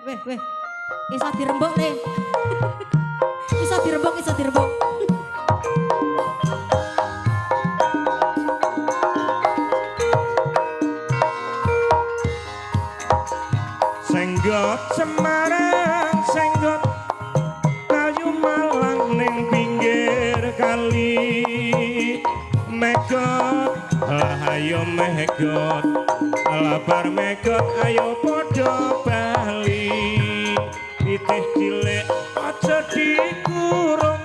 weh. Iso dirembuk le. Iso dirembuk, iso dirembuk. Senggot Semarang, senggot kayu malang ning pinggir kali. Megot, ayo megot, labar megot, ayo podo bali. Titih cilik aja dikurung,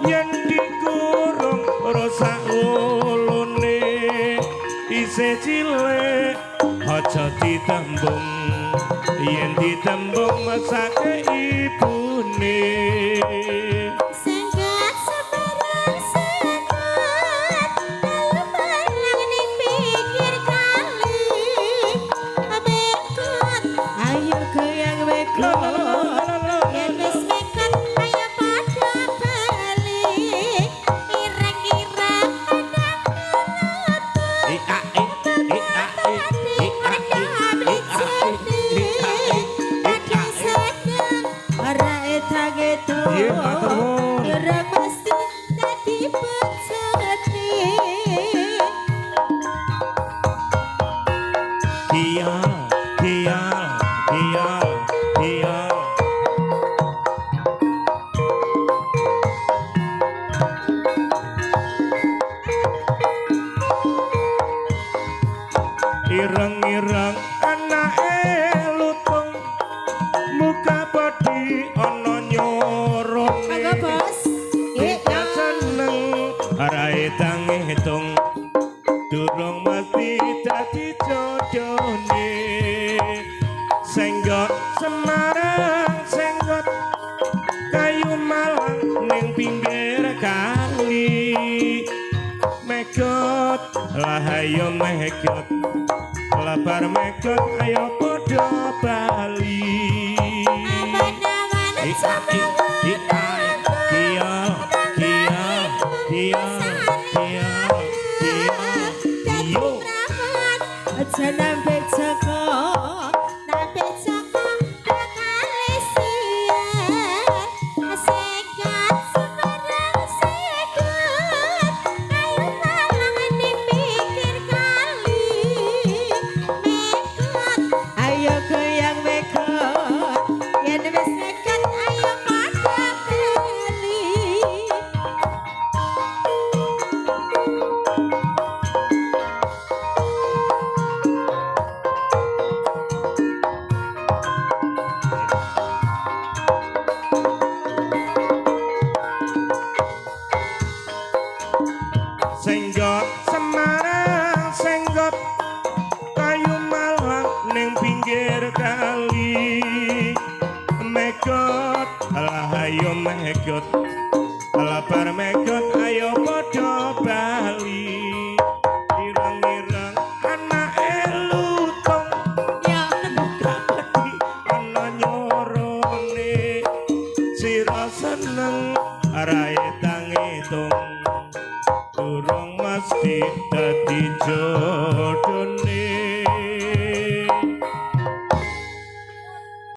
yen dikurung rusak ulune. Isih cilik aja ditembung, yen ditembung masake ibune. Senggot Semarang, senggot kayu malang ning pinggir kali. Megot, ayo goyang megot. Yen wis megot, ayo padha bali. Ireng-ireng pedang Ireng-ireng anake lutung, muka padi ana nyorone. Mangga bos. Kita seneng rae tangi hitung, durung mesti dadi jodone. Senggot Semarang, senggot kayu malang ning pinggir kali. Megot, lah ayo megot, labar megot, ayo podo bali. Aja nambe Joko, nambe Joko bakale sian. Senggot Semarang, senggot kayu malang ning pinggir kali. Megot, ayo goyang megot. Yen wis megot, ayo padha bali. Senggot Semarang, senggot kayu malang ning pinggir kali. Megot, lah ayo megot, labar megot, ayo podo bali. Ireng-ireng anake lutung, Ya, muka padi ana nyorone. Sira seneng rae tangi tung, durung mesti dadi jodoh.